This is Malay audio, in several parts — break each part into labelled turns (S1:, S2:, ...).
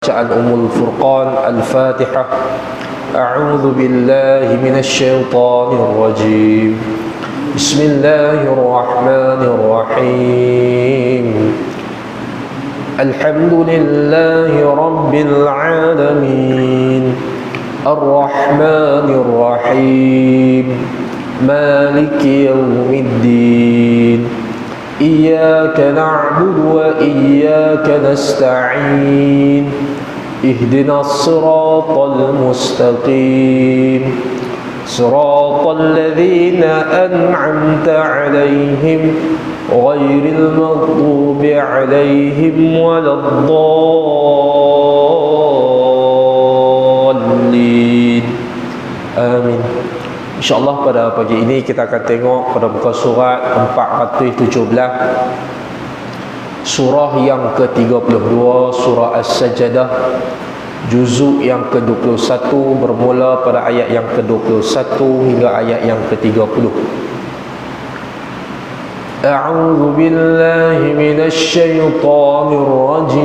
S1: Bacaan Ummul Furqan Al-Fatihah. A'udzu billahi minasyaitonir rajim. Bismillahirrahmanirrahim. Alhamdulillahi rabbil alamin. Ar-Rahmanir Rahim. Maliki yaumiddin. Iyyaka na'budu wa iyyaka nasta'in. Ihdinas siratal mustaqim. Siratal ladzina an'amta 'alaihim ghairil maghdubi 'alaihim waladdallin. Amin. InsyaAllah pada pagi ini kita akan tengok pada muka surat 417, surah yang ke-32, surah As-Sajdah, juzuk yang ke-21, bermula pada ayat yang ke-21 hingga ayat yang ke-30. A'udzu billahi minasy syaithanir rajim.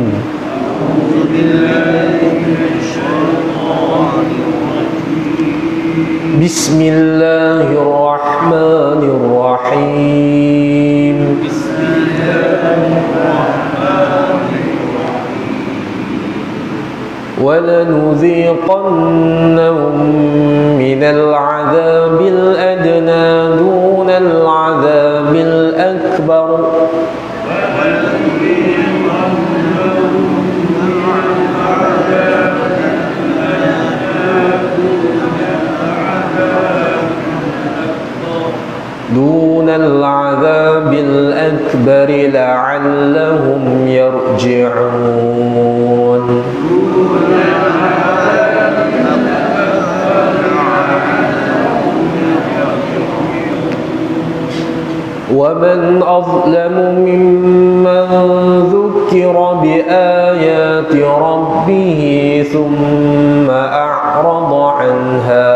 S1: A'udzu billahi minasy syaithanir Bismillahirrahmanirrahim. وَلَنُذِيقَنَّهُمْ مِنَ الْعَذَابِ الْأَدْنَى دُونَ الْعَذَابِ الْأَكْبَرِ لَعَلَّهُمْ يَرْجِعُونَ. وَمَنْ أَظْلَمُ مِمَّنْ ذُكِّرَ بِآيَاتِ رَبِّهِ ثُمَّ أَعْرَضَ عَنْهَا.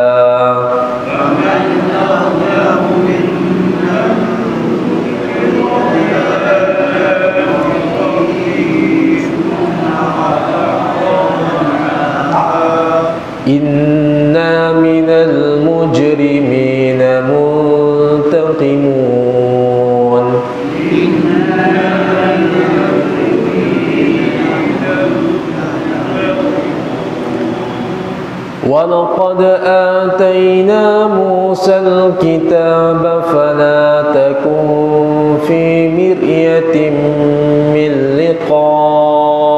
S1: Inna minal mujrimina muntaqimun. Wa laqad atayna Musal kitaba fala takun fi miryatin min liqa'ihi.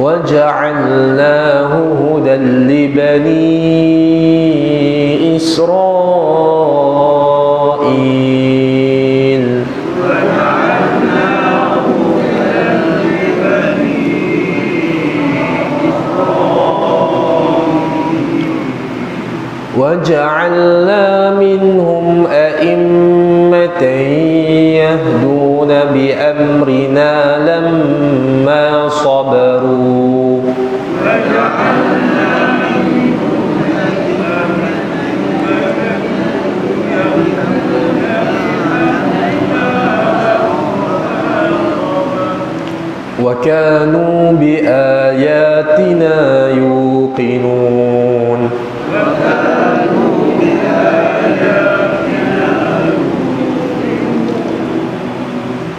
S1: وَجَعَلْنَاهُ هُدًى لِبَنِي إِسْرَائِيلَ. وَجَعَلْنَا مِنْهُمْ أَئِمَّةً يَهْدُونَ بِأَمْرِنَا لَمَّا صَبَرُوا. وَكَانُوا بِآيَاتِنَا يُوقِنُونَ.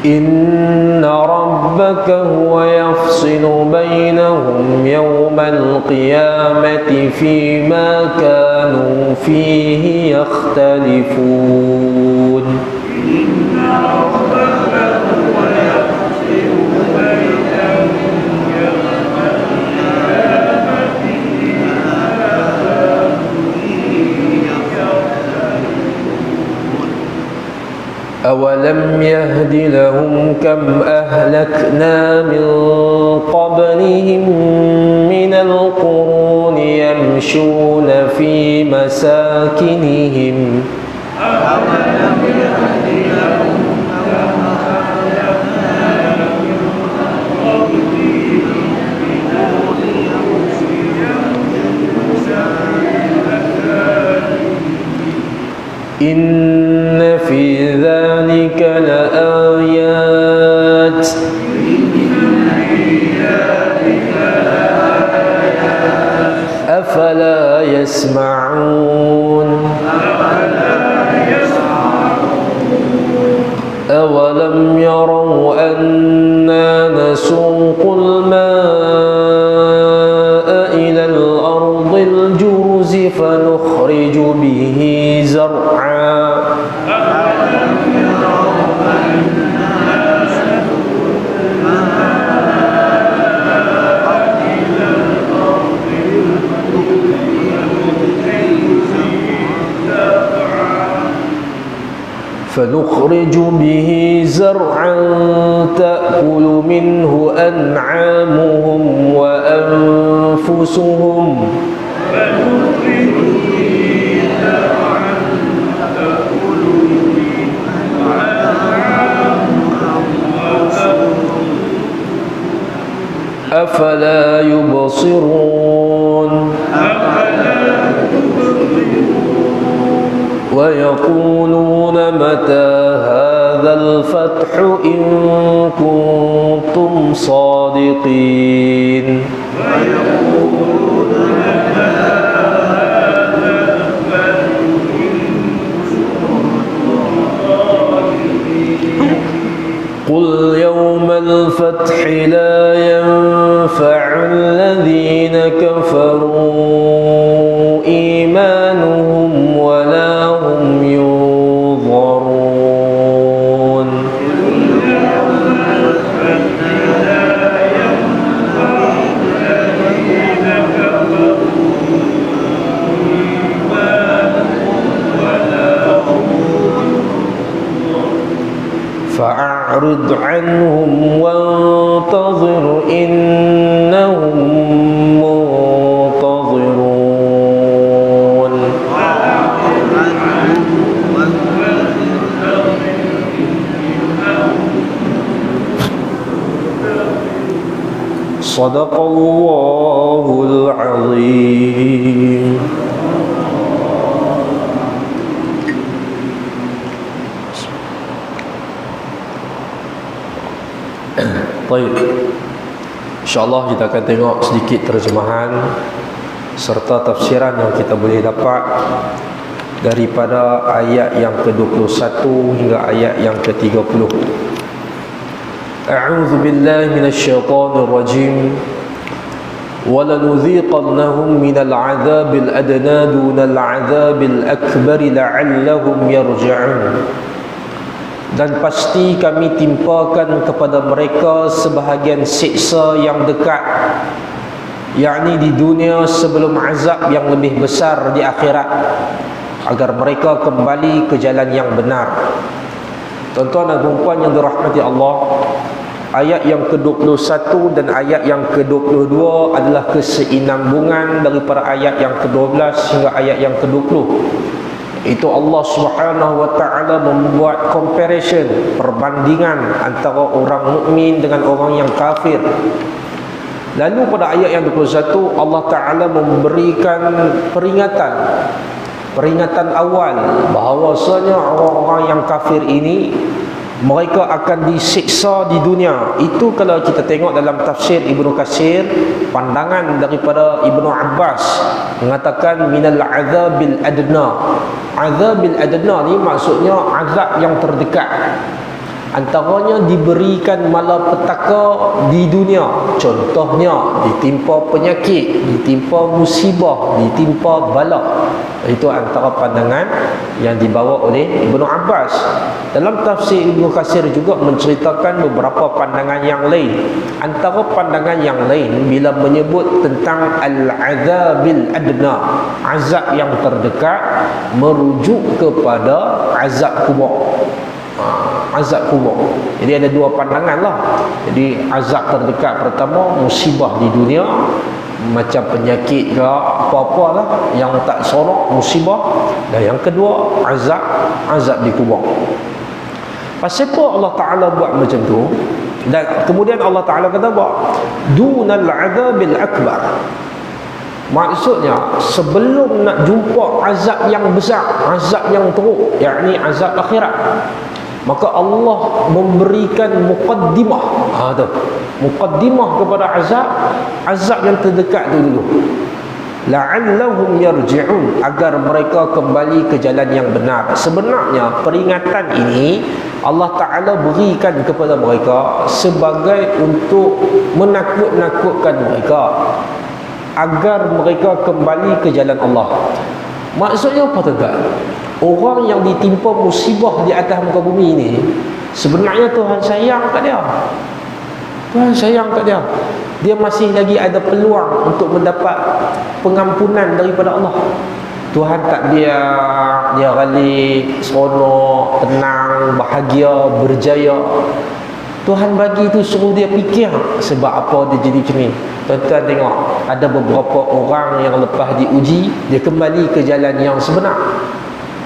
S1: إِنَّ رَبَّكَ هُوَ يَفْصِلُ بَيْنَهُمْ يَوْمَ الْقِيَامَةِ فِيمَا كَانُوا فِيهِ يَخْتَلِفُونَ. أَوَلَمْ يَهْدِ لَهُمْ كَمْ أَهْلَكْنَا مِنْ قَبْلِهِمْ مِنَ الْقُرُونِ يَمْشُونَ فِي مَسَاكِنِهِمْ Inna fi dhalika laayat afala yasma'un awalam yarau anna nasuqul ma'a ila al-ardil juruzi fanukhriju bihi zar'a فنخرج به زرعا تأكل منه أنعامهم وأنفسهم أفلا يبصرون ويقولون متى هذا الفتح إن كنتم صادقين قل يوم الفتح لا ينفع الذين كفروا إيمانهم ولا هم ينظرون فأعرض عنهم وانتظر إنهم منتظرون صدق الله العظيم. Baik, InsyaAllah kita akan tengok sedikit terjemahan serta tafsiran yang kita boleh dapat daripada ayat yang ke-21 hingga ayat yang ke-30. A'udzu billahi minasyaitonir rajim. وَلَنُذِيقَنَّهُمْ مِنَ الْعَذَابِ الْأَدْنَى دُونَ الْعَذَابِ الْأَكْبَرِ لَعَلَّهُمْ يَرْجِعُونَ. Dan pasti kami timpakan kepada mereka sebahagian siksa yang dekat, yakni di dunia sebelum azab yang lebih besar di akhirat, agar mereka kembali ke jalan yang benar. Tuan-tuan dan puan yang dirahmati Allah, ayat yang ke-21 dan ayat yang ke-22 adalah kesinambungan daripada ayat yang ke-12 hingga ayat yang ke-20. Itu Allah Subhanahu wa taala membuat comparison, perbandingan antara orang mukmin dengan orang yang kafir. Lalu pada ayat yang 21 Allah taala memberikan peringatan awal bahawasanya orang-orang yang kafir ini mereka akan disiksa di dunia. Itu kalau kita tengok dalam tafsir Ibnu Katsir, pandangan daripada Ibnu Abbas mengatakan minal azabil adna. Azabil adna ni maksudnya azab yang terdekat. Antaranya diberikan malapetaka di dunia. Contohnya ditimpa penyakit, ditimpa musibah, ditimpa bala. Itu antara pandangan yang dibawa oleh Ibnu Abbas. Dalam tafsir Ibnu Katsir juga menceritakan beberapa pandangan yang lain. Antara pandangan yang lain bila menyebut tentang al-azabil adna, azab yang terdekat, merujuk kepada azab kubur. Azab kubur. Jadi ada dua pandangan lah. Jadi azab terdekat pertama musibah di dunia, macam penyakit ke apa-apa lah yang tak seronok, musibah. Dan yang kedua azab di kubur. Pasal apa Allah Ta'ala buat macam tu? Dan kemudian Allah Ta'ala kata apa? Dunal azabil akbar. Maksudnya sebelum nak jumpa azab yang besar, azab yang teruk, yakni azab akhirat, maka Allah memberikan muqaddimah. Tu muqaddimah kepada azab yang terdekat tu dulu. La'allahum yarji'un, agar mereka kembali ke jalan yang benar. Sebenarnya peringatan ini Allah Ta'ala berikan kepada mereka sebagai untuk menakut-nakutkan mereka agar mereka kembali ke jalan Allah. Maksudnya apa tuan-tuan? Orang yang ditimpa musibah di atas muka bumi ini, sebenarnya Tuhan sayang kat dia. Tuhan sayang kat dia. Dia masih lagi ada peluang untuk mendapat pengampunan daripada Allah. Tuhan tak biar dia ralik, seronok, tenang, bahagia, berjaya. Tuhan bagi tu suruh dia fikir sebab apa dia jadi macam ni. Tuan-tuan tengok, ada beberapa orang yang lepas diuji, dia kembali ke jalan yang sebenar.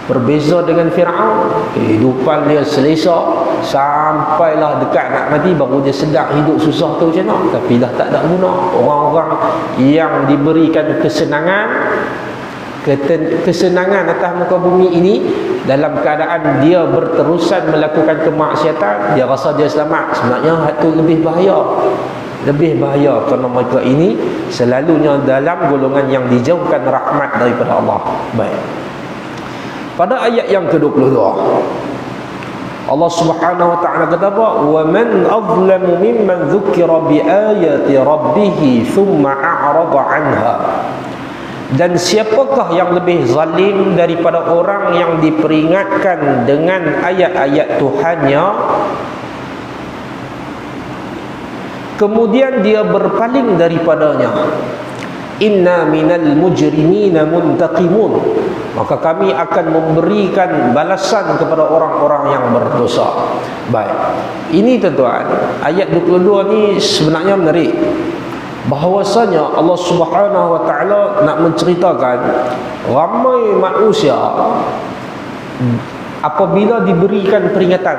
S1: Berbeza dengan Fir'aun, kehidupan dia selesa, sampailah dekat nak mati baru dia sedar hidup susah tu macam mana. Tapi dah tak ada guna. Orang-orang yang diberikan kesenangan atas muka bumi ini, dalam keadaan dia berterusan melakukan kemaksiatan, dia rasa dia selamat. Sebenarnya itu lebih bahaya. Lebih bahaya kerana mereka ini selalunya dalam golongan yang dijauhkan rahmat daripada Allah. Baik. Pada ayat yang ke-22, Allah Subhanahu wa taala kata apa? Wa man azlamu mimman dzukira bi ayati rabbih thumma a'rada 'anha. Dan siapakah yang lebih zalim daripada orang yang diperingatkan dengan ayat-ayat Tuhannya, kemudian dia berpaling daripadanya. Inna minal mujrimina muntaqimun, maka kami akan memberikan balasan kepada orang-orang yang berdosa. Baik, ini tuan-tuan, ayat 22 ni sebenarnya menarik. Bahawasanya Allah Subhanahu wa taala nak menceritakan ramai manusia apabila diberikan peringatan,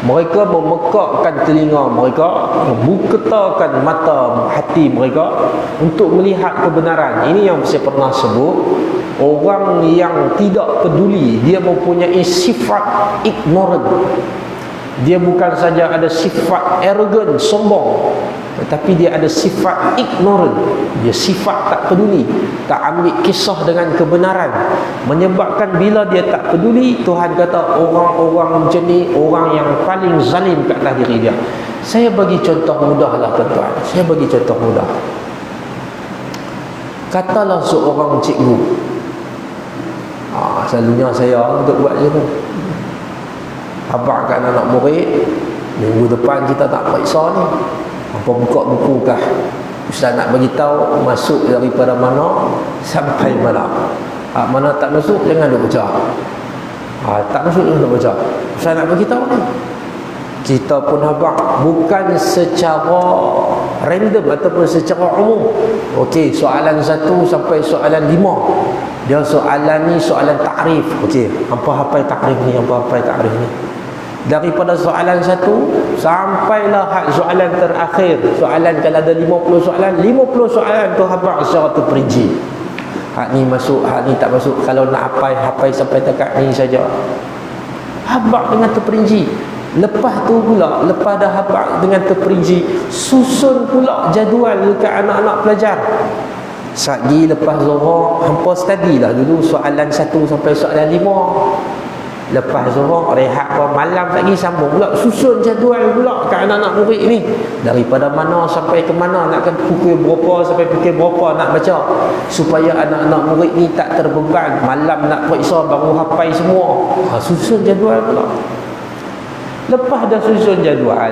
S1: mereka memekakkan telinga mereka, membukatakan mata hati mereka untuk melihat kebenaran. Ini yang saya pernah sebut, orang yang tidak peduli, dia mempunyai sifat ignorant. Dia bukan saja ada sifat arrogant, sombong, tetapi dia ada sifat ignorant. Dia sifat tak peduli, tak ambil kisah dengan kebenaran. Menyebabkan bila dia tak peduli, Tuhan kata orang-orang macam ni orang yang paling zalim kat atas diri dia. Saya bagi contoh mudah lah tuan-tuan. Saya bagi contoh mudah. Katalah seorang cikgu, selalunya saya untuk buat macam tu. Abang kat anak murid, minggu depan kita tak periksa ni, apa buka buku kah? Ustaz nak bagi tahu masuk daripada mana sampai mana. Mana tak masuk jangan duk baca. Tak masuk jangan duk baca. Ustaz nak bagi tahu ni. Kita pun abang bukan secara random ataupun secara umum. Okey, soalan 1 sampai soalan 5. Dia soalan ni soalan takrif. Okey, apa takrif ni, apa takrif ni. Daripada soalan 1 sampailah soalan terakhir. Soalan kalau ada 50 soalan, 50 soalan tu habaq secara terperinci. Hak ni masuk, hak ni tak masuk. Kalau nak hafal sampai dekat ni saja. Habaq dengan terperinci. Lepas tu pula, lepas dah habaq dengan terperinci, susun pula jadual dekat anak-anak pelajar. Sagi lepas Zuhur, hampa study lah dulu soalan 1 sampai soalan 5. Lepas Zuhur rehat pun, malam lagi sambung pula, susun jadual pula kat anak-anak murid ni, daripada mana sampai ke mana, nakkan pukul berapa sampai pukul berapa nak baca, supaya anak-anak murid ni tak terbeban malam nak periksa baru hafal semua. Susun jadual pula. Lepas dah susun jadual,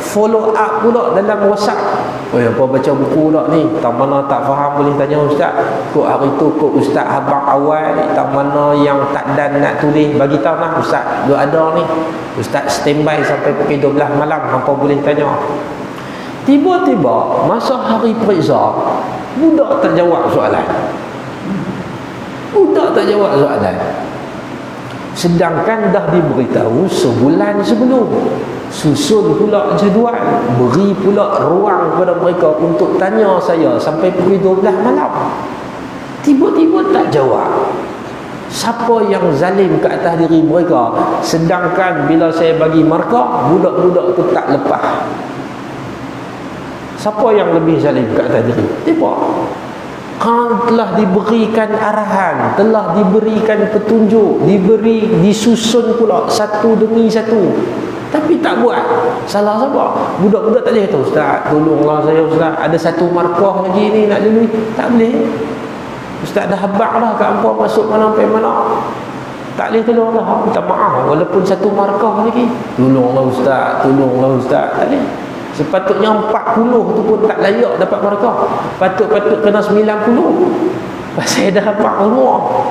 S1: follow up pula dalam WhatsApp. Apa baca buku pula ni, tak mana tak faham boleh tanya ustaz. Kok hari tu kok ustaz habaq awal, tak mana yang tak dan nak tulis, bagi tahu lah ustaz dia ada ni. Ustaz standby sampai pukul 12 malam, apa boleh tanya. Tiba-tiba masa hari periksa, budak tak jawab soalan. Sedangkan dah diberitahu sebulan sebelum. susun pula jadual, beri pula ruang kepada mereka untuk tanya saya sampai pukul 12 malam. Tiba-tiba tak jawab. Siapa yang zalim ke atas diri mereka? Sedangkan bila saya bagi markah, budak-budak tu tak lepas. Siapa yang lebih zalim ke atas diri? Tiba. Kan telah diberikan arahan, telah diberikan petunjuk, disusun pula satu demi satu, tapi tak buat. Salah siapa? Budak-budak tak boleh kata, Ustaz tolonglah saya Ustaz, ada satu markah lagi ni nak lalui. Tak boleh. Ustaz dah habaq dah kat hampa masuk mana sampai mana, tak boleh tolonglah, minta maaf walaupun satu markah lagi. Tolonglah Ustaz, tolonglah Ustaz. Tak boleh. Sepatutnya 40 tu pun tak layak dapat markah. Patut kena 90. Pasal dah habaq umur.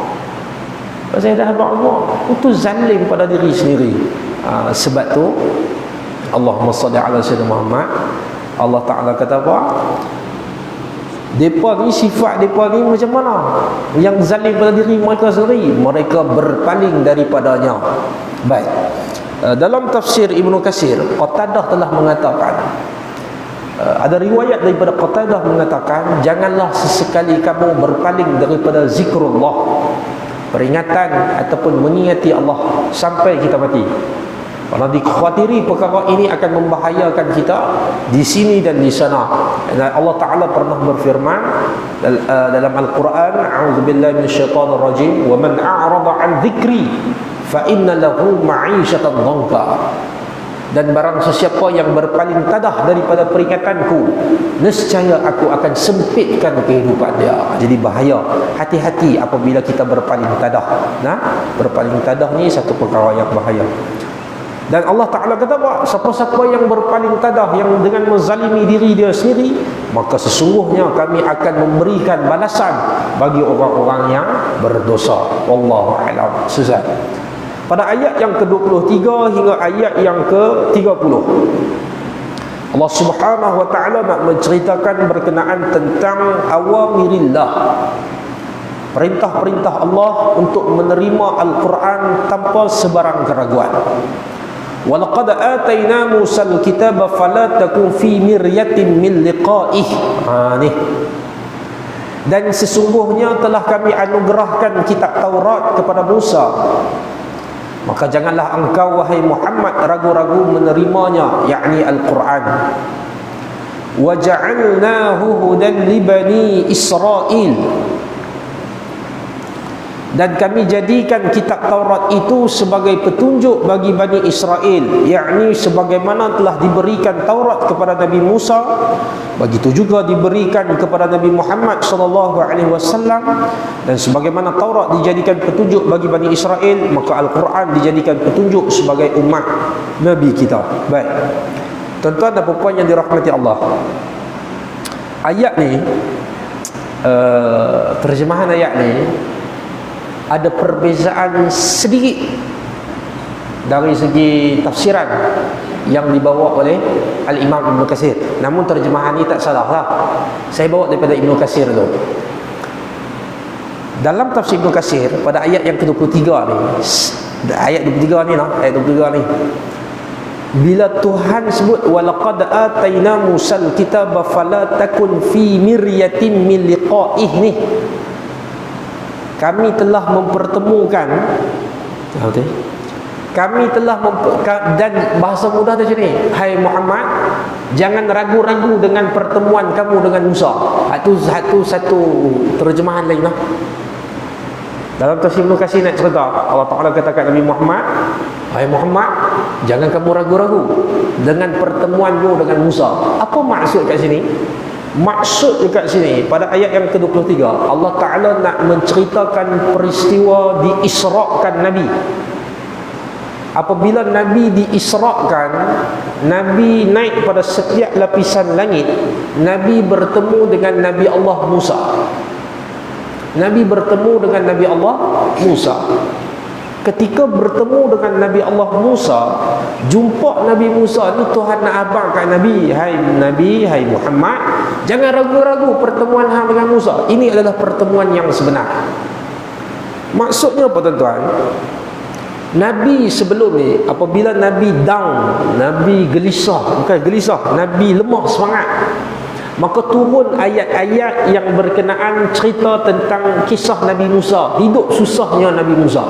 S1: Pasal dah habaq umur. Itu zalim pada diri sendiri. Sebab tu Allahumma salli ala sayyidina Muhammad. Allah Ta'ala kata apa? Depa ni, sifat depa ni macam mana? Yang zalim pada diri mereka sendiri, mereka berpaling daripadanya. Baik. Dalam tafsir Ibnu Katsir, Qatadah telah mengatakan, ada riwayat daripada Qatadah mengatakan, janganlah sesekali kamu berpaling daripada zikrullah, peringatan ataupun mengingati Allah sampai kita mati. Kalau dikhawatiri perkara ini akan membahayakan kita di sini dan di sana. Dan Allah Ta'ala pernah berfirman dalam Al-Quran, a'udzubillahi minasyaitonir rajim, wa man a'rada 'an dzikri fa inna lahu ma'isyatan dhanka. Dan barang sesiapa yang berpaling tadah daripada peringatanku, nescaya aku akan sempitkan kehidupan dia. Jadi bahaya. Hati-hati apabila kita berpaling tadah. Berpaling tadah ni satu perkara yang bahaya. Dan Allah Ta'ala kata apa? Siapa-siapa yang berpaling tadah, yang dengan menzalimi diri dia sendiri, maka sesungguhnya kami akan memberikan balasan bagi orang-orang yang berdosa. Wallahu a'lam. Sesat. Pada ayat yang ke-23 hingga ayat yang ke-30, Allah Subhanahu wa Ta'ala nak menceritakan berkenaan tentang awamirillah, perintah-perintah Allah untuk menerima Al-Quran tanpa sebarang keraguan. Walaqad atayna Musal kitaba fala takun fi miryatin min liqa'ih. Ni. Dan sesungguhnya telah kami anugerahkan kitab Taurat kepada Musa, maka janganlah engkau wahai Muhammad ragu-ragu menerimanya, yakni Al-Quran. Wa ja'alnahu hudan li bani Israil, dan kami jadikan kitab Taurat itu sebagai petunjuk bagi Bani Israel, yakni sebagaimana telah diberikan Taurat kepada Nabi Musa, begitu juga diberikan kepada Nabi Muhammad SAW. Dan sebagaimana Taurat dijadikan petunjuk bagi Bani Israel, maka Al-Quran dijadikan petunjuk sebagai umat Nabi kita. Baik, tuan-tuan dan puan yang dirahmati Allah, ayat ni, terjemahan ayat ni ada perbezaan sedikit dari segi tafsiran yang dibawa oleh Al-Imam Ibnu Katsir. Namun terjemahan ini tak salah lah. Saya bawa daripada Ibnu Katsir dulu. Dalam tafsir Ibnu Katsir pada ayat yang ke-23 ni, ayat 23 ni lah, ayat 23 ni, bila Tuhan sebut walaqad atayna Musal kitaba fala takun fi miryatin min liqa'ih ni, kami telah mempertemukan, kami telah dan bahasa mudah macam ni, hai Muhammad, jangan ragu-ragu dengan pertemuan kamu dengan Musa. Satu terjemahan lain lah. Dalam tafsir Ibnu Katsir nak cerita, Allah Ta'ala katakan Nabi Muhammad, hai Muhammad, jangan kamu ragu-ragu dengan pertemuanmu dengan Musa. Apa maksud kat sini? Maksud dekat sini pada ayat yang ke-23, Allah Ta'ala nak menceritakan peristiwa diisrakan Nabi. Apabila Nabi diisrakan, Nabi naik pada setiap lapisan langit, Nabi bertemu dengan Nabi Allah Musa. Nabi bertemu dengan Nabi Allah Musa. Ketika bertemu dengan Nabi Allah Musa, jumpa Nabi Musa ni, Tuhan nak abangkan Nabi, hai Muhammad, jangan ragu-ragu pertemuan hang dengan Musa. Ini adalah pertemuan yang sebenar. Maksudnya apa tuan-tuan? Nabi sebelum ni, apabila Nabi down, Nabi gelisah, bukan gelisah, Nabi lemah semangat, maka turun ayat-ayat yang berkenaan cerita tentang kisah Nabi Musa, hidup susahnya Nabi Musa.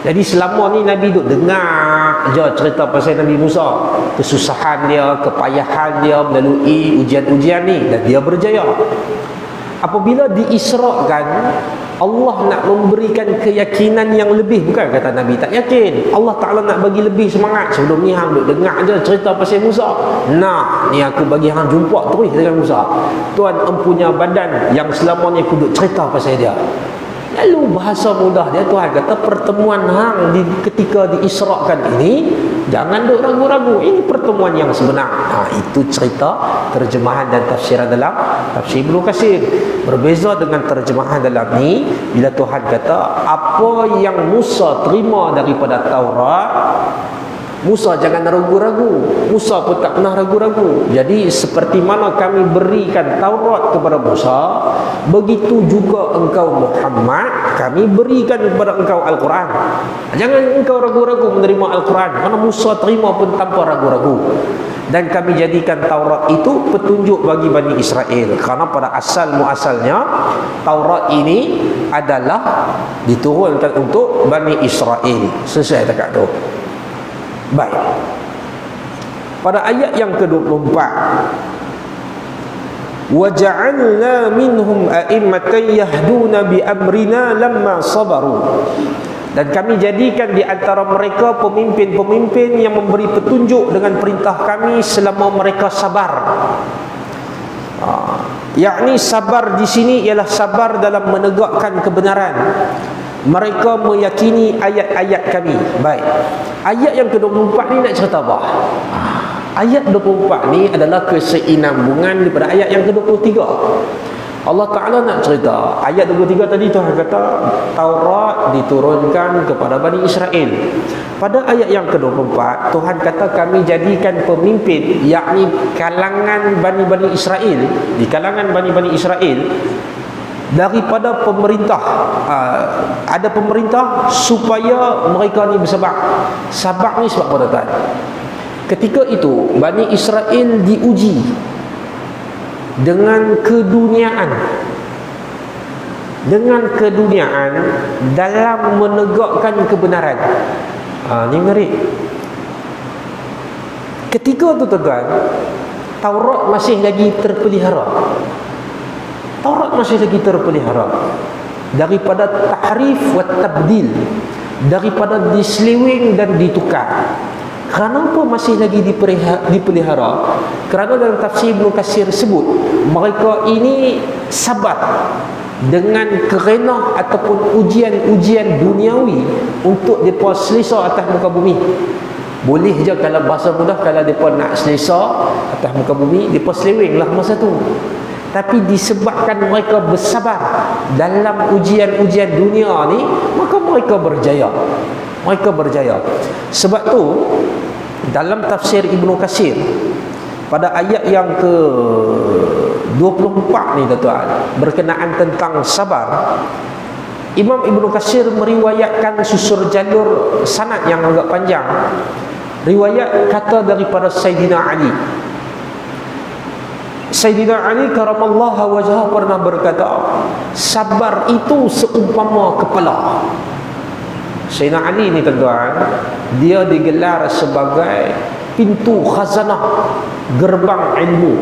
S1: Jadi selama ni Nabi duk dengar je cerita pasal Nabi Musa, kesusahan dia, kepayahan dia melalui ujian-ujian ni, dan dia berjaya. Apabila diisrakan, Allah nak memberikan keyakinan yang lebih, bukan kata Nabi tak yakin. Allah Ta'ala nak bagi lebih semangat. Sebelum ni hang duk dengar je cerita pasal Musa. Nah, ni aku bagi hang jumpa terus dengan Musa. Tuan empunya badan yang selama ni aku duk cerita pasal dia. Lalu bahasa mudah dia, Tuhan kata pertemuan hang ketika diisrakan ini, jangan duk ragu-ragu, ini pertemuan yang sebenar. Itu cerita terjemahan dan tafsiran dalam tafsir Ibnu Katsir. Berbeza dengan terjemahan dalam ni, bila Tuhan kata apa yang Musa terima daripada Taurat, Musa jangan ragu-ragu. Musa pun tak pernah ragu-ragu. Jadi seperti mana kami berikan Taurat kepada Musa, begitu juga engkau Muhammad, kami berikan kepada engkau Al-Quran. Jangan engkau ragu-ragu menerima Al-Quran, mana Musa terima pun tanpa ragu-ragu. Dan kami jadikan Taurat itu petunjuk bagi Bani Israel, kerana pada asal muasalnya Taurat ini adalah diturunkan untuk Bani Israel. Selesai dekat tu. Baik. Pada ayat yang ke-24, wa ja'alna minhum a'immatan yahduna bi amrina lamma sabaru, dan kami jadikan di antara mereka pemimpin-pemimpin yang memberi petunjuk dengan perintah kami selama mereka sabar. Yakni sabar di sini ialah sabar dalam menegakkan kebenaran. Mereka meyakini ayat-ayat kami. Baik. Ayat yang ke-24 ni nak cerita apa? Ayat 24 ni adalah kesinambungan daripada ayat yang ke-23. Allah Ta'ala nak cerita, ayat 23 tadi Tuhan kata Taurat diturunkan kepada Bani Israel. Pada ayat yang ke-24 Tuhan kata kami jadikan pemimpin, yakni kalangan Bani Israel, di kalangan Bani Israel daripada pemerintah. Ada pemerintah supaya mereka ni bersabar. Sabar ni sebab apa tuan? Ketika itu Bani Israel diuji dengan keduniaan, dalam menegakkan kebenaran. Ni menarik. Ketika tu tuan, Taurat masih lagi terpelihara. Daripada tahrif wa tabdil, daripada diseleweng dan ditukar. Kenapa masih lagi dipelihara? Kerana dalam tafsir Ibnu Katsir sebut mereka ini sabar dengan kerenah ataupun ujian-ujian duniawi untuk mereka selesa atas muka bumi. Boleh je kalau bahasa mudah, kalau mereka nak selesa atas muka bumi, mereka seleweng lah masa tu. Tapi disebabkan mereka bersabar dalam ujian-ujian dunia ni, maka mereka berjaya. Sebab tu dalam tafsir Ibnu Katsir pada ayat yang ke-24 ni tuan, berkenaan tentang sabar, Imam Ibnu Katsir meriwayatkan susur jalur sanad yang agak panjang. Riwayat kata daripada Sayyidina Ali. Sayyidina Ali karamallahu wajhah pernah berkata, sabar itu seumpama kepala. Sayyidina Ali ni tuan-tuan, dia digelar sebagai pintu khazanah, gerbang ilmu.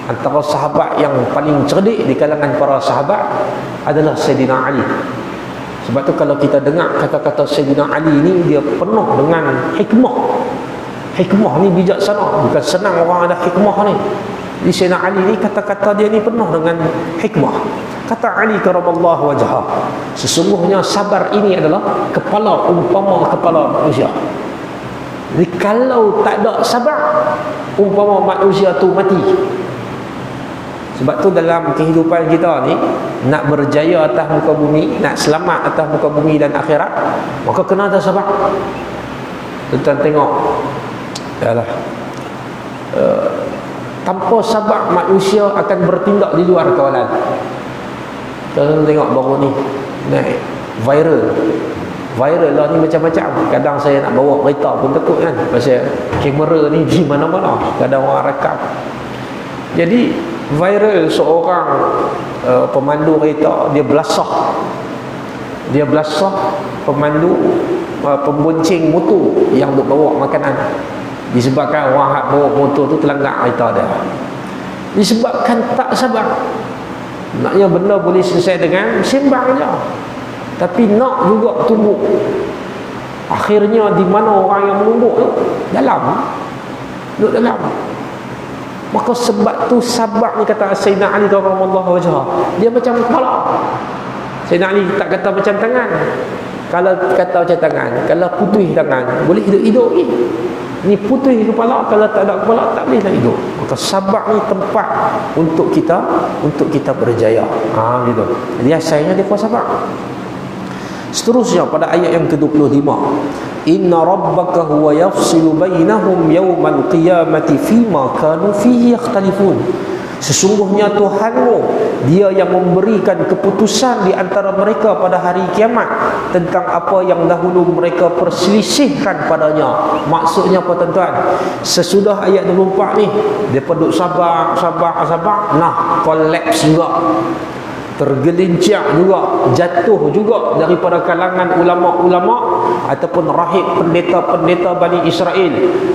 S1: Antara sahabat yang paling cerdik di kalangan para sahabat adalah Sayyidina Ali. Sebab tu kalau kita dengar kata-kata Sayyidina Ali ni, dia penuh dengan hikmah. Hikmah ni bijaksana, bukan senang orang ada hikmah ni. Di Sayyidina Ali ni kata-kata dia ni penuh dengan hikmah. Kata Ali karamallahu wajhah, sesungguhnya sabar ini adalah kepala, umpama kepala manusia. Jadi kalau tak ada sabar, umpama manusia tu mati. Sebab tu dalam kehidupan kita ni, nak berjaya atas muka bumi, nak selamat atas muka bumi dan akhirat, maka kena ada sabar. Tuan tengok, yalah, tanpa sabar manusia akan bertindak di luar kawalan. Tuan tengok baru ni naik viral Viral lah ni macam-macam. Kadang saya nak bawa kereta pun takut kan, pasal kamera ni di mana-mana, kadang orang rakam. Jadi viral seorang pemandu kereta, dia belasah pemandu pembonceng motor yang duk bawa makanan, disebabkan orang hak bawa motor tu terlanggar kereta dia, disebabkan tak sabar. Naknya benda boleh selesai dengan sembang je, tapi nak juga tumbuk. Akhirnya di mana orang yang menumbuk tu? Duduk dalam. Maka sebab tu sabar ni, kata Sayyidina Ali radhiyallahu wajhah, dia macam kepala. Sayyidina Ali tak kata macam tangan. Kalau kata macam tangan, kalau putih tangan boleh hidup ni. Ni putih kepala, kalau tak ada kepala tak boleh nak hidup. Maka sabar ni tempat untuk kita berjaya. Gitu. Jadi asalnya dia kuasa sabar. Seterusnya pada ayat yang ke-25, inna rabbaka huwa yafsilu bainahum yawmal qiyamati fima kanu fihi yakhtalifun. Sesungguhnya Tuhanmu, dia yang memberikan keputusan di antara mereka pada hari kiamat tentang apa yang dahulu mereka perselisihkan padanya. Maksudnya apa tuan-tuan? Sesudah ayat 24 ni, dia duduk sabar, nah collapse juga, tergelincir juga, jatuh juga daripada kalangan ulama-ulama ataupun rahib pendeta-pendeta Bani Israel.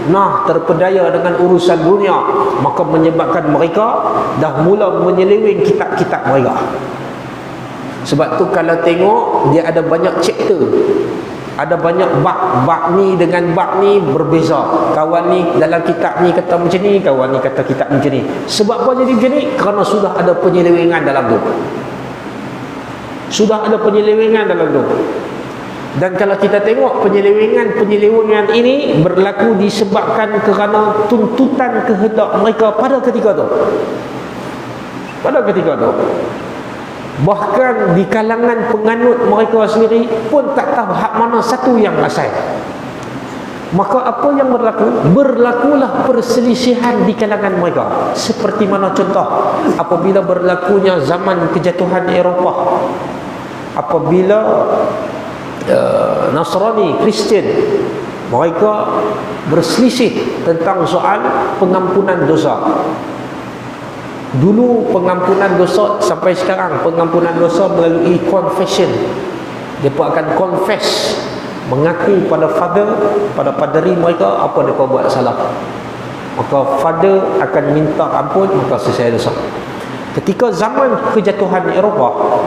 S1: Nah, terpedaya dengan urusan dunia, maka menyebabkan mereka dah mula menyeleweng kitab-kitab mereka. Sebab tu kalau tengok, dia ada banyak chapter, ada banyak bab ni dengan bab ni berbeza. Kawan ni dalam kitab ni kata macam ni, kawan ni kata kitab macam ni. Sebab apa jadi macam ni? Kerana sudah ada penyelewengan dalam tu. Sudah ada penyelewengan dalam tu. Dan kalau kita tengok penyelewengan ini berlaku disebabkan kerana tuntutan kehendak mereka pada ketika tu. Bahkan di kalangan penganut mereka sendiri pun tak tahu hak mana satu yang asal. Maka apa yang berlaku? Berlakulah perselisihan di kalangan mereka. Seperti mana contoh apabila berlakunya zaman kejatuhan Eropah, apabila Nasrani, Kristian, mereka berselisih tentang soal pengampunan dosa. Dulu pengampunan dosa, sampai sekarang pengampunan dosa melalui confession. Mereka akan confess, mengaku pada father, pada paderi mereka apa mereka buat salah. Maka father akan minta ampun, maka selesai dosa. Ketika zaman kejatuhan Eropah,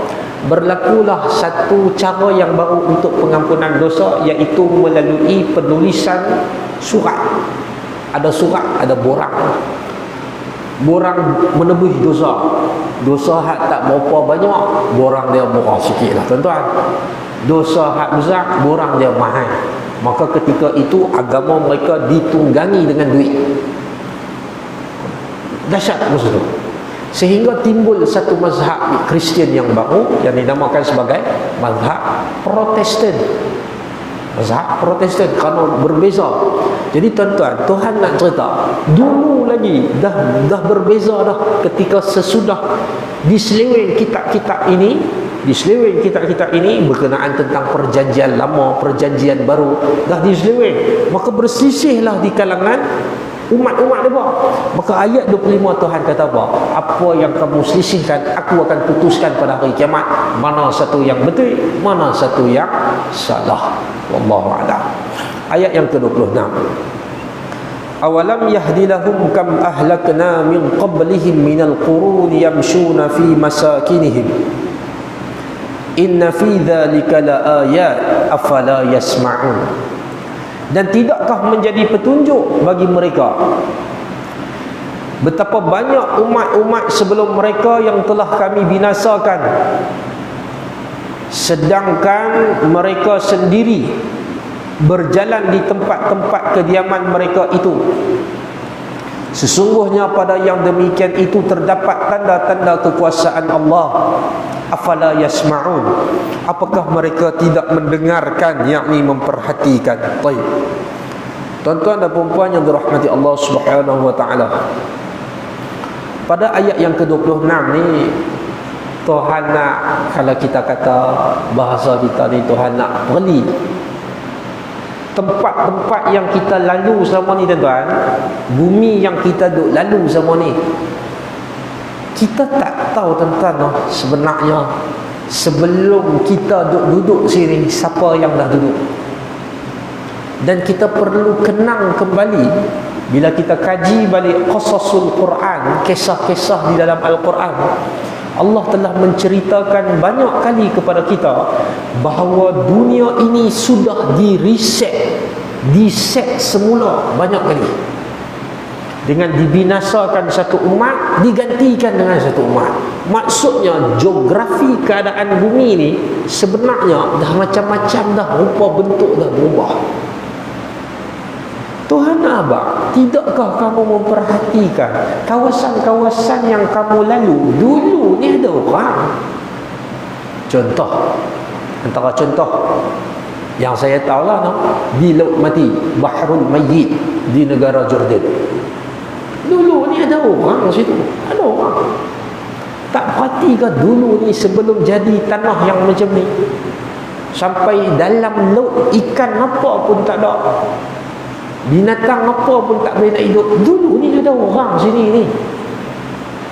S1: berlakulah satu cara yang baru untuk pengampunan dosa, iaitu melalui penulisan surat. Ada surat, ada borang menebus dosa hak tak berapa banyak, borang dia murah sikit lah tuan-tuan. Dosa hak besar, borang dia mahal. Maka ketika itu agama mereka ditunggangi dengan duit. Dahsyat masa tu. Sehingga timbul satu mazhab Kristian yang baru yang dinamakan sebagai mazhab Protestan. Mazhab Protestan kerana berbeza. Jadi tuan-tuan, Tuhan nak cerita dulu lagi dah berbeza dah ketika sesudah diseleweng kitab-kitab ini berkenaan tentang perjanjian lama, perjanjian baru dah diseleweng, maka berselisihlah di kalangan umat-umat mereka. Maka ayat 25 Tuhan kata apa? Apa yang kamu selisihkan, aku akan putuskan pada hari kiamat mana satu yang betul, mana satu yang salah. Wallahu a'lam. Ayat yang ke-26. Awalam yahdilahum kam ahlakna min qablihim minal qurun yamshuna fi masakinihim inna fi dhalika laayat afala yasma'un. Dan tidakkah menjadi petunjuk bagi mereka betapa banyak umat-umat sebelum mereka yang telah kami binasakan, sedangkan mereka sendiri berjalan di tempat-tempat kediaman mereka itu. Sesungguhnya pada yang demikian itu terdapat tanda-tanda kekuasaan Allah. Afala yasma'un. Apakah mereka tidak mendengarkan, yakni memperhatikan? Baik. Tuan-tuan dan puan-puan yang dirahmati Allah Subhanahu wa taala. Pada ayat yang ke-26 ni Tuhan nak, kalau kita kata bahasa kita ni, Tuhan nak beli tempat-tempat yang kita lalu selama ni tuan-tuan, bumi yang kita duk lalu selama ni, kita tak tahu tuan-tuan sebenarnya sebelum kita duduk sini siapa yang dah duduk. Dan kita perlu kenang kembali bila kita kaji balik qasasul Quran, kisah-kisah di dalam Al-Quran, Allah telah menceritakan banyak kali kepada kita bahawa dunia ini sudah diset semula banyak kali. Dengan dibinasakan satu umat, digantikan dengan satu umat. Maksudnya geografi keadaan bumi ni sebenarnya dah macam-macam dah, rupa bentuk dah berubah. Tuhan abang, tidakkah kamu memperhatikan kawasan-kawasan yang kamu lalu dulu ni ada orang? Contoh, antara contoh yang saya tahu lah, di Laut Mati, Bahrul Mayyit di negara Jordan, dulu ni ada orang situ, ada orang. Tak perhatikah dulu ni sebelum jadi tanah yang macam ni, sampai dalam laut ikan apa pun tak ada, binatang apa pun tak boleh nak hidup. Dulu ni ada orang sini ni,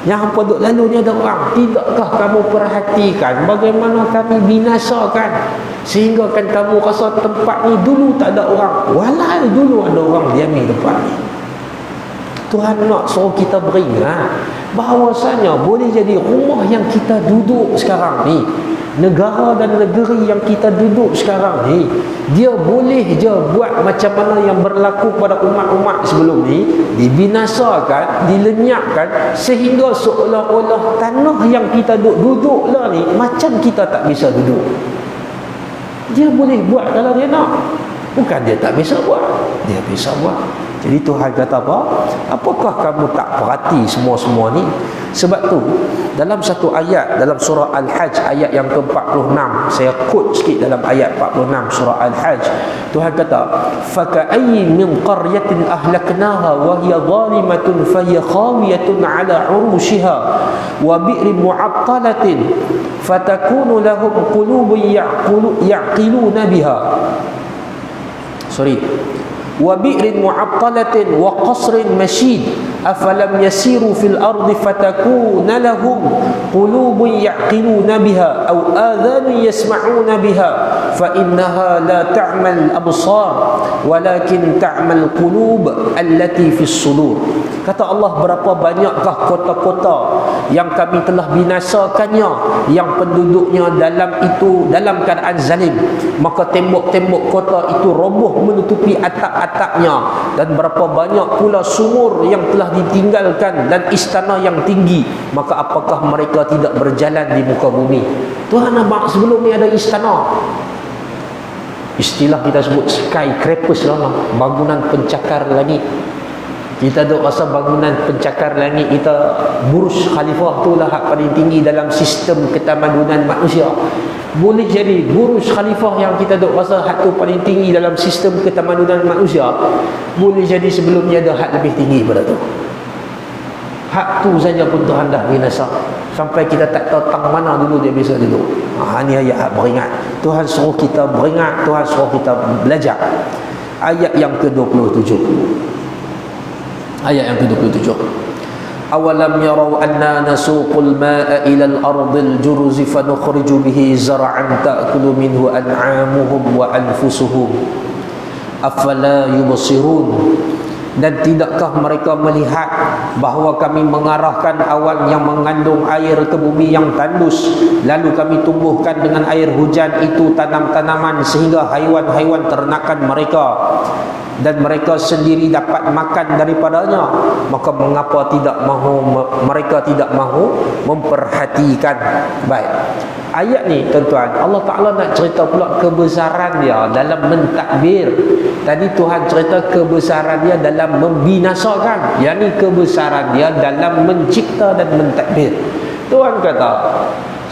S1: yang hampa duk lalu ni ada orang. Tidakkah kamu perhatikan bagaimana kami binasakan sehingga kan kamu rasa tempat ni dulu tak ada orang, walau dulu ada orang diami tempat ni. Tuhan nak suruh kita beringat bahawasanya boleh jadi rumah yang kita duduk sekarang ni, negara dan negeri yang kita duduk sekarang ni, dia boleh je buat macam mana yang berlaku pada umat-umat sebelum ni, dibinasakan, dilenyapkan, sehingga seolah-olah tanah yang kita duduk lah ni macam kita tak bisa duduk. Dia boleh buat kalau dia nak. Bukan dia tak bisa buat, dia bisa buat. Jadi Tuhan kata apa? Apakah kamu tak perhati semua-semua ni? Sebab tu dalam satu ayat dalam surah Al-Hajj ayat yang ke-46, saya quote sikit dalam ayat 46 surah Al-Hajj, Tuhan kata, "Faka'ayyin min qaryatin ahlaknaha wa hiya zalimatun fa hiya khawiyatun 'ala 'urushiha wa bi'rin mu'attalatin fatakunu lahum qulubun ya'qiluna biha." Wa bi'rin mu'attalatin wa qasrin mashid afalam yasiru fil ardi fatakuna lahum qulubun ya'qiluna biha aw adhanun yasma'una biha fa innaha la ta'mal absar walakin ta'mal qulub allati fis sudur. Kata Allah, berapa banyakkah kota-kota yang kami telah binasakannya, yang penduduknya dalam keadaan zalim, maka tembok-tembok kota itu roboh menutupi atap-atapnya, dan berapa banyak pula sumur yang telah ditinggalkan dan istana yang tinggi, maka apakah mereka tidak berjalan di muka bumi? Tuhan nampak sebelum ni ada istana, istilah kita sebut skyscrapers lah, bangunan pencakar langit. Kita duk rasa bangunan pencakar langit kita, Burj Khalifah tu lah hak paling tinggi dalam sistem ketamadunan manusia. Boleh jadi Burj Khalifah yang kita duk rasa hak tu paling tinggi dalam sistem ketamadunan manusia, boleh jadi sebelumnya ada hak lebih tinggi pada tu. Hak tu saja pun Tuhan dah binasa, sampai kita tak tahu tang mana dulu dia bisa duduk. Ini ayat beringat. Tuhan suruh kita beringat, Tuhan suruh kita belajar. Ayat yang ke-27, ayat yang ke-27, awalam yarau anna nasuqul ma'a ila al-ardil juruzi fanukhriju bihi zar'an ta'kulu minhu an'amuhum wa anfusuhum afala yubsirun. Dan tidakkah mereka melihat bahawa kami mengarahkan awan yang mengandung air ke bumi yang tandus, lalu kami tumbuhkan dengan air hujan itu tanam-tanaman sehingga haiwan-haiwan ternakan mereka, dan mereka sendiri dapat makan daripadanya, maka mengapa mereka tidak mahu memperhatikan? Baik, ayat ni tuan-tuan, Allah Ta'ala nak cerita pula kebesaran dia dalam mentadbir. Tadi Tuhan cerita kebesaran dia dalam membinasakan, yakni kebesaran dia dalam mencipta dan mentadbir. Tuhan kata,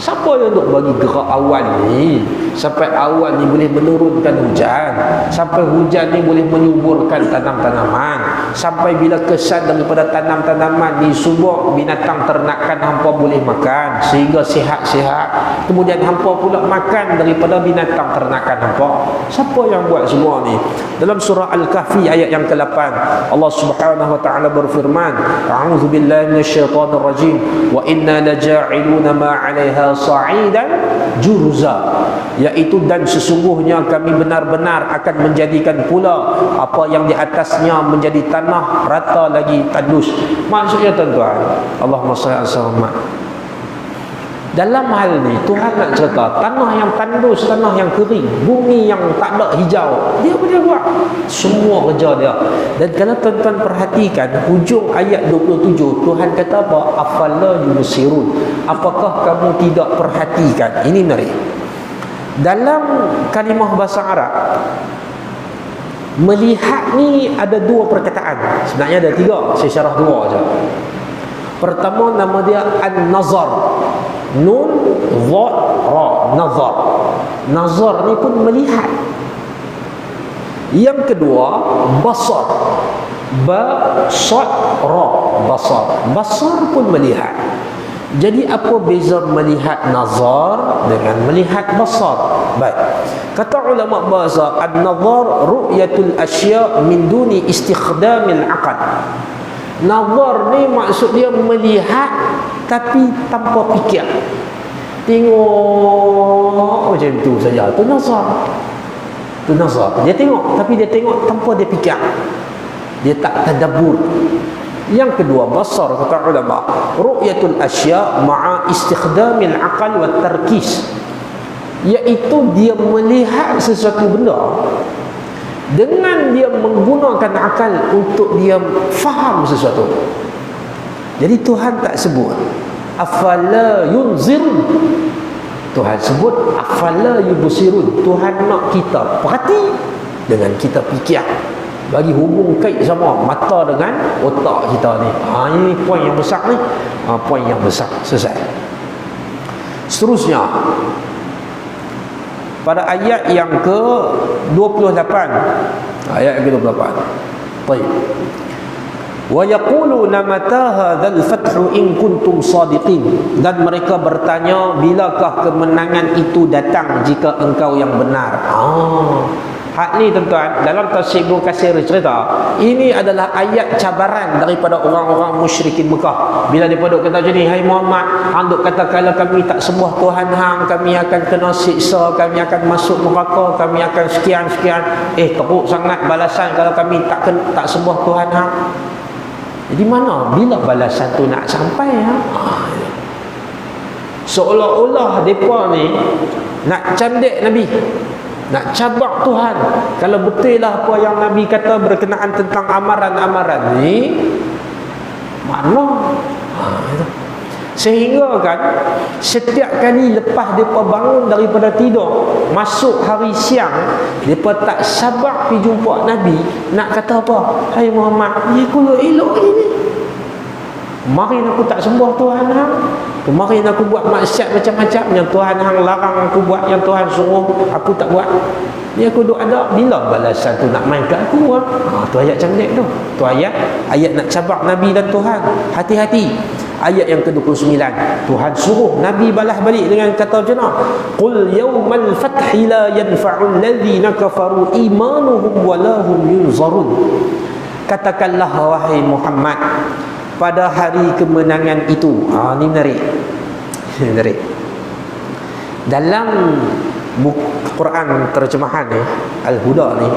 S1: Siapa yang duk bagi gerak awal ni? Sampai awal ni boleh menurunkan hujan, sampai hujan ni boleh menyuburkan tanam-tanaman, sampai bila kesan daripada tanam-tanaman ni subur, binatang ternakan hampa boleh makan sehingga sihat-sihat. Kemudian hampa pula makan daripada binatang ternakan hampa. Siapa yang buat semua ni? Dalam surah Al-Kahfi ayat yang ke-8, Allah Subhanahu wa taala berfirman, a'udzubillahi minasyaitonir rajim, wa inna laja'iluna ma 'alaiha sa'idan jurza, iaitu dan sesungguhnya kami benar-benar akan menjadikan pula apa yang di atasnya menjadi tanah rata lagi tandus. Maksudnya tuan-tuan, Allahumma shalli ala Muhammad, dalam hal ni Tuhan nak cerita tanah yang tandus, tanah yang kering, bumi yang tak ada hijau, dia boleh buat semua kerja dia. Dan kalau tuan-tuan perhatikan hujung ayat 27, Tuhan kata apa? Afala yubsirun, apakah kamu tidak perhatikan? Ini menarik. Dalam kalimah bahasa Arab, melihat ni ada dua perkataan. Sebenarnya ada tiga, saya syarah dua saja. Pertama nama dia an-nazar, nun dha ra, nazar. Nazar ni pun melihat. Yang kedua basar, ba sad ra, basar. Basar pun melihat. Jadi apa beza melihat nazar dengan melihat basar? Baik. Kata ulama bahasa, an-nazar ru'yatul asya' min duni istikhdamil aql. Nazar ni maksud dia melihat tapi tanpa fikir. Tengok macam tu saja. Tu nazar. Tu nazar. Dia tengok tapi dia tengok tanpa dia fikir. Dia tak tadabbur. Yang kedua basar, kata ulama, ru'yatul asya' ma'a istikhdamil aqal wa tarkis, iaitu dia melihat sesuatu benda dengan dia menggunakan akal untuk dia faham sesuatu. Jadi Tuhan tak sebut afala yunzirun, Tuhan sebut afala yubsirun. Tuhan nak kita perhati dengan kita fikir, bagi hubung kait sama mata dengan otak kita ni. Ini poin yang besar ni. Poin yang besar. Selesai. Seterusnya pada ayat yang ke-28, ayat yang ke-28. Baik. Wa yaquluna mata hadzal fathu in kuntum shadiqin, dan mereka bertanya bilakah kemenangan itu datang jika engkau yang benar. Hak ni tuan-tuan, dalam tafsir Ibnu Katsir cerita, ini adalah ayat cabaran daripada orang-orang musyrikin Mekah. Bila dia duk kata macam ni, hai Muhammad, hang duk kata kalau kami tak sembah Tuhan hang, kami akan kena siksa, kami akan masuk neraka, kami akan sekian-sekian. Teruk sangat balasan kalau kami tak sembah Tuhan hang. Jadi mana bila balasan tu nak sampai seolah-olah depa ni nak candik Nabi, nak cabar Tuhan. Kalau betul lah apa yang Nabi kata berkenaan tentang amaran-amaran ni, mana? Sehingga kan setiap kali lepas mereka bangun daripada tidur, masuk hari siang, mereka tak sabar pergi jumpa Nabi, nak kata apa? Hai Muhammad, ni aku elok ni. Kemarin aku tak sembah Tuhan hang, kemarin aku buat maksiat macam-macam yang Tuhan hang larang aku buat, yang Tuhan suruh aku tak buat. Ni aku duk ada, bila balasan tu nak main kat aku? Tu ayat cantik tu. Tu ayat nak cabar Nabi dan Tuhan. Hati-hati. Ayat yang ke-29, Tuhan suruh Nabi balas balik dengan kata macam mana? Qul yawmal fathi la yanfa'ul ladzina kafaru imanuhum wa lahum yunzarun. Katakanlah wahai Muhammad, pada hari kemenangan itu. Ini menarik. Menarik. Dalam Quran terjemahan ni, Al-Huda ni,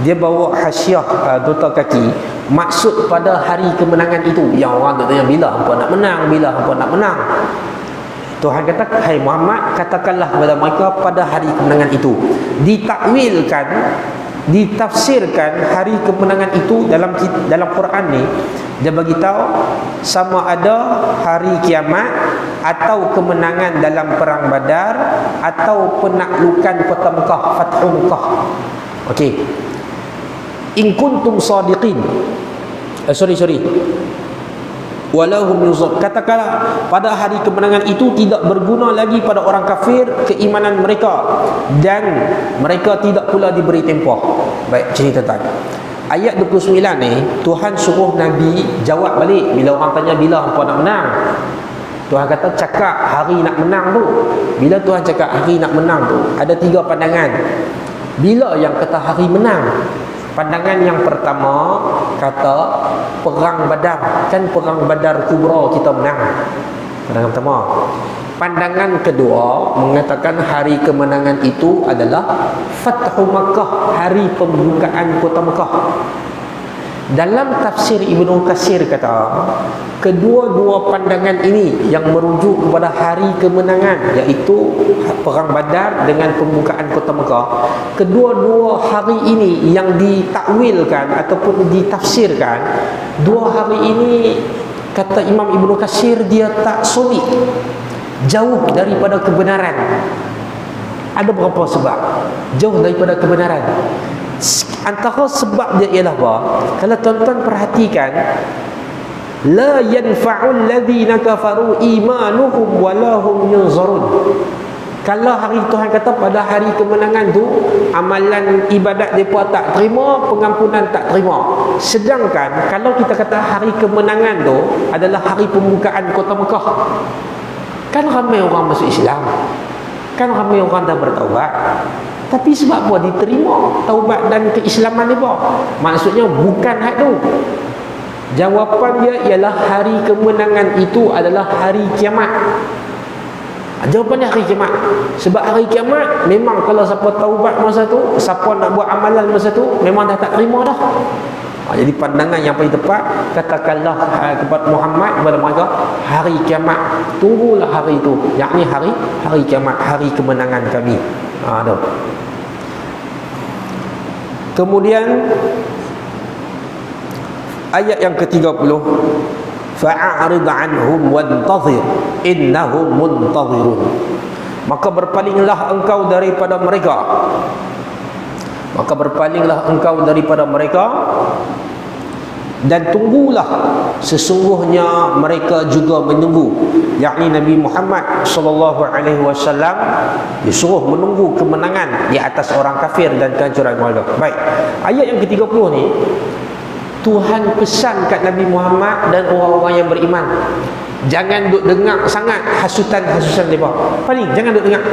S1: dia bawa hasyiah nota kaki, maksud pada hari kemenangan itu. Yang orang tak tanya bila hampa nak menang, bila hampa nak menang. Tuhan kata, hai Muhammad, katakanlah kepada mereka pada hari kemenangan itu. Ditakwilkan, ditafsirkan hari kemenangan itu dalam Quran ni, dia bagi tahu sama ada hari kiamat atau kemenangan dalam perang Badar atau penaklukan kota Mekah, Fathu Mekah. Okey. In kuntum sadiqin. Sorry. walahum yuzar. Katakanlah pada hari kemenangan itu tidak berguna lagi pada orang kafir keimanan mereka, dan mereka tidak pula diberi tempoh. Baik, cerita tadi ayat 29 ni Tuhan suruh Nabi jawab balik bila orang tanya bila hangpa nak menang. Tuhan kata cakap hari nak menang tu. Bila Tuhan cakap hari nak menang tu, ada 3 pandangan. Bila yang kata hari menang? Pandangan yang pertama kata perang Badar. Kan perang Badar Kubra kita menang. Pandangan pertama. Pandangan kedua mengatakan hari kemenangan itu adalah Fathu Makkah, hari pembukaan kota Makkah. Dalam tafsir Ibnu Katsir kata, kedua-dua pandangan ini yang merujuk kepada hari kemenangan, iaitu perang Badar dengan pembukaan kota Mekah. Kedua-dua hari ini yang ditakwilkan ataupun ditafsirkan, dua hari ini kata Imam Ibnu Katsir dia tak solid, jauh daripada kebenaran. Ada berapa sebab? Jauh daripada kebenaran. Antara sebab dia ialah apa? Kalau tuan-tuan perhatikan, la yanfa'ul ladzina kafaru imanuhum walahum yunzarun. Kalau hari Tuhan kata pada hari kemenangan tu amalan ibadat mereka tak terima, pengampunan tak terima. Sedangkan kalau kita kata hari kemenangan tu adalah hari pembukaan kota Mekah, kan ramai orang masuk Islam, kan ramai orang dah bertaubat. Tapi sebab apa diterima taubat dan keislaman mereka? Maksudnya bukan hak tu. Jawapan dia ialah hari kemenangan itu adalah hari kiamat. Jawapan dia hari kiamat. Sebab hari kiamat memang kalau siapa taubat masa tu, siapa nak buat amalan masa tu, memang dah tak terima dah. Jadi pandangan yang paling tepat, katakanlah kepada Muhammad, kepada mereka, hari kiamat, tunggulah hari itu, yakni hari kiamat, hari kemenangan kami. Kemudian ayat yang ke-30, fa'arid anhum wantazir innahum muntazirun. Maka berpalinglah engkau daripada mereka. Maka berpalinglah engkau daripada mereka dan tunggulah, sesungguhnya mereka juga menunggu, yakni Nabi Muhammad sallallahu alaihi wasallam disuruh menunggu kemenangan di atas orang kafir dan kehancuran mereka. Baik, ayat yang ke-30 ni Tuhan pesan kat Nabi Muhammad dan orang-orang yang beriman, jangan duk dengar sangat hasutan-hasutan mereka. Paling jangan duk dengar.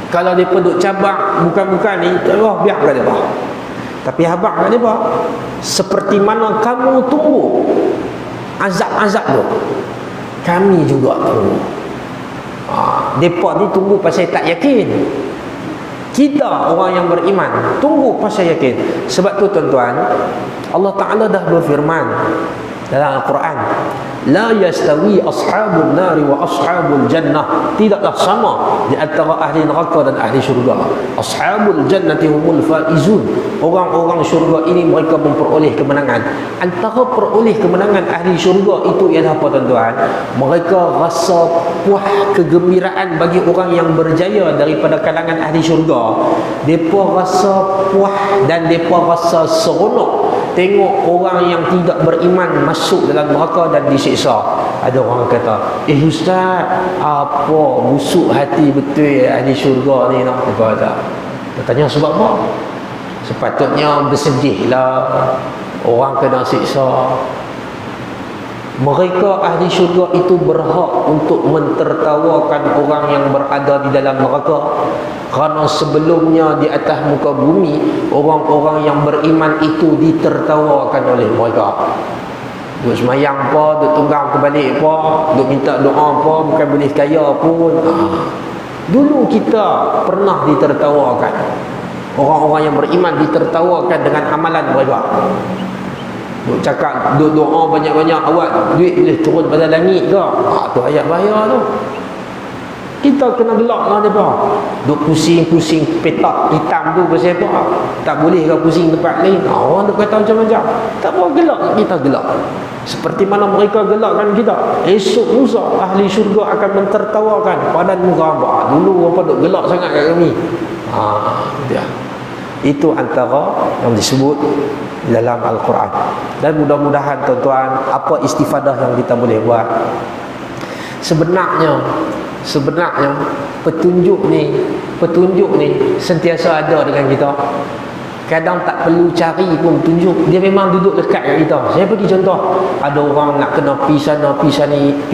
S1: Kalau mereka duk cabak bukan-bukan ni, Allah biarkan mereka. Tapi habaq kat mereka, seperti mana kamu tunggu azab-azab tu, kami juga tunggu. Mereka ni tunggu pasal tak yakin. Kita orang yang beriman tunggu pasal yakin. Sebab tu tuan-tuan, Allah Ta'ala dah berfirman dalam Al-Quran, la yastawi ashabun nari wa ashabul jannah, tidaklah sama di antara ahli neraka dan ahli syurga. Ashabul jannati humul faizun, orang-orang syurga ini mereka memperoleh kemenangan. Antara peroleh kemenangan ahli syurga itu ialah apa tuan-tuan? Mereka rasa puas, kegembiraan bagi orang yang berjaya daripada kalangan ahli syurga. Mereka rasa puas dan mereka rasa seronok tengok orang yang tidak beriman masuk dalam neraka dan disiksa. Ada orang kata, ustaz, apa busuk hati betul ahli syurga ni nak kata. Tanya sebab apa? Sepatutnya bersedihlah orang kena siksa. Mereka ahli syurga itu berhak untuk mentertawakan orang yang berada di dalam neraka, kerana sebelumnya di atas muka bumi orang-orang yang beriman itu ditertawakan oleh mereka. Duk semayang apa, duk tunggang kebalik apa, duk minta doa apa, bukan boleh kaya pun. Dulu kita pernah ditertawakan. Orang-orang yang beriman ditertawakan dengan amalan mereka. Duk cakap, duk doa banyak-banyak, awak duit boleh turun pada langit ke? Tu ayat bahaya tu. Kita kena gelak dengan mereka. Duk pusing-pusing petak hitam tu pasal apa? Tak boleh ke pusing tempat lain? Orang duk kata macam-macam. Tak apa, gelak, kita gelak. Seperti mana mereka gelakkan kita. Esok lusa ahli syurga akan mentertawakan padan muka hamba. Dulu apa duk gelak sangat kat kami. Dia. Itu antara yang disebut dalam Al-Quran. Dan mudah-mudahan tuan-tuan, apa istifadah yang kita boleh buat, sebenarnya petunjuk ni sentiasa ada dengan kita. Kadang tak perlu cari pun petunjuk, dia memang duduk dekat dengan kita. Saya bagi contoh, ada orang nak kena pi sana, pi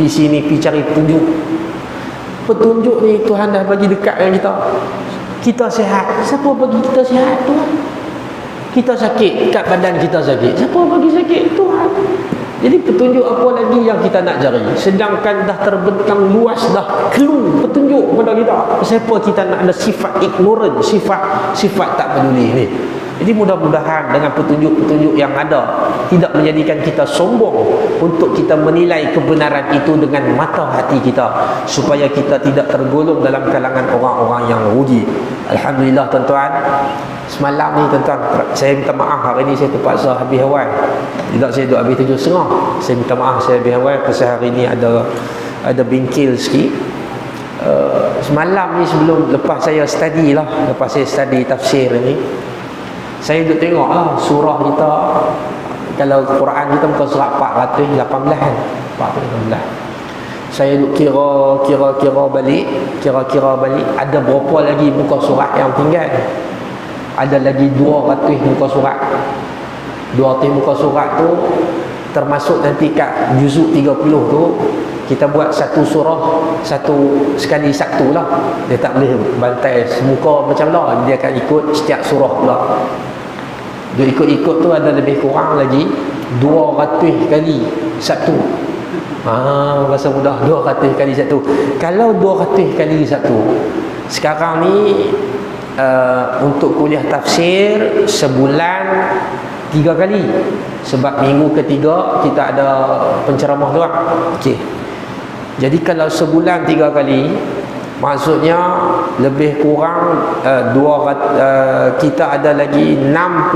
S1: sini, pi cari petunjuk. Petunjuk ni Tuhan dah bagi dekat dengan kita. Kita sihat, siapa bagi kita sihat? Tuhan. Kita sakit, kat badan kita sakit, siapa bagi sakit? Tuhan. Jadi petunjuk apa lagi yang kita nak cari? Sedangkan dah terbentang luas dah clue petunjuk kepada kita. Siapa kita nak ada sifat ignorant, sifat tak peduli ni? Jadi mudah-mudahan dengan petunjuk-petunjuk yang ada tidak menjadikan kita sombong untuk kita menilai kebenaran itu dengan mata hati kita, supaya kita tidak tergolong dalam kalangan orang-orang yang rugi. Alhamdulillah tuan-tuan, semalam ni tuan-tuan, saya minta maaf hari ni saya terpaksa habis awal. Tidak, saya duduk habis 7.30. Saya minta maaf saya habis awal pasal hari ni ada bingkil sikit. Semalam ni lepas saya study tafsir ni, saya duduk tengok surah kita, kalau Quran kita muka surat 418 kan, 418. Saya duduk kira balik ada berapa lagi muka surat yang tinggal. Ada lagi 200 muka surat. 200 muka surat tu termasuk nanti kat juzuk 30 tu kita buat satu surah sekali satu lah. Dia tak boleh bantai semuka macam lah, dia akan ikut setiap surah pula. Dia ikut-ikut tu ada lebih kurang lagi 200 kali satu. Bahasa mudah, 200 kali satu. Kalau 200 kali satu, sekarang ni untuk kuliah tafsir sebulan 3 kali. Sebab minggu ketiga kita ada penceramah doang. Okey. Jadi kalau sebulan 3 kali, maksudnya lebih kurang kita ada lagi 66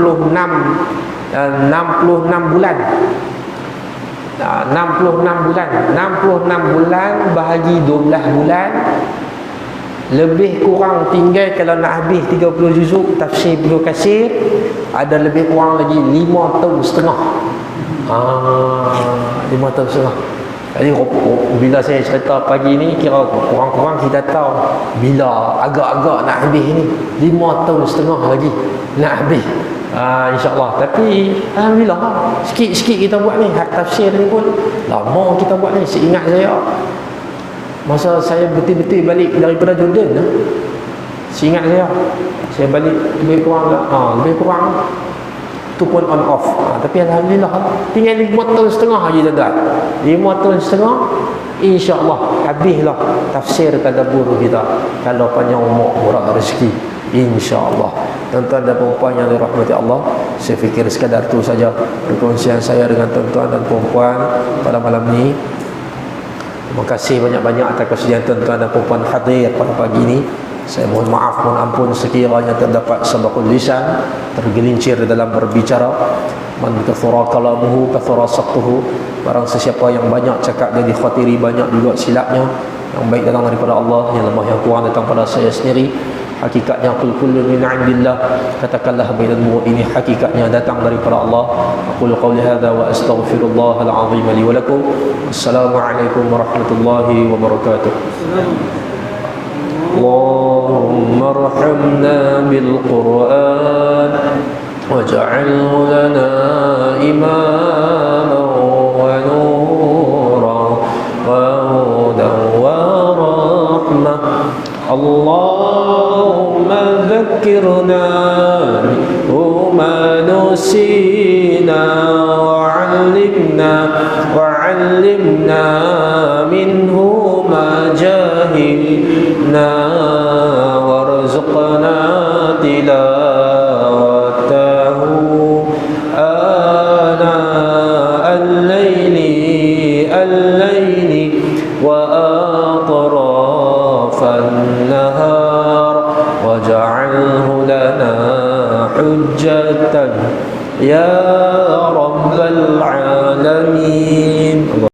S1: bulan. 66 bulan bahagi 12 bulan, lebih kurang tinggal kalau nak habis 30 juzuk tafsir Ibnu Katsir, ada lebih kurang lagi 5 tahun setengah. 5 tahun setengah. Jadi bila saya cerita pagi ni, kira kurang-kurang kita tahu bila agak-agak nak habis ni. 5 tahun setengah lagi nak habis, insyaAllah. Tapi alhamdulillah, sikit-sikit kita buat ni. Hak tafsir ni pun lama kita buat ni. Seingat saya, masa saya betul-betul balik daripada Jordan, seingat saya balik lebih kurang tu pun on off. Tapi alhamdulillah tinggal 5 tahun setengah lagi tuan-tuan. 5 tahun setengah, insya-Allah habislah tafsir tadabbur kita. Kalau panjang umur, murah rezeki, insya-Allah. Tuan-tuan dan puan-puan yang dirahmati Allah, saya fikir sekadar tu saja perkongsian saya dengan tuan-tuan dan puan-puan pada malam ni. Terima kasih banyak-banyak atas kesediaan tuan-tuan dan puan-puan hadir pada pagi ini. Saya mohon maaf, mohon ampun sekiranya terdapat sabaqul lisan, tergelincir dalam berbicara. Man kathura kalamuhu kathura saqtuhu. Barang sesiapa yang banyak cakap dia dikhawatiri banyak juga silapnya. Yang baik datang daripada Allah, yang lemah yang kurang datang pada saya sendiri. Hakikatnya kullu min 'indillah. Katakanlah bainamu, ini hakikatnya datang daripada Allah. Aqulu qawli hadza wa astaghfirullahal azim li wa lakum. Assalamualaikum warahmatullahi wabarakatuh. Allahumma arhamna bil Qur'an waj'alhu lana imaman wa nuran wa hudan wa rahmah. Allahumma dhakkirna ma nusina wa 'allimna minhu ma jahilna warzuqna tilawatahu ana al-layli wa atrafan nahar waj'alhu lana hujjatan ya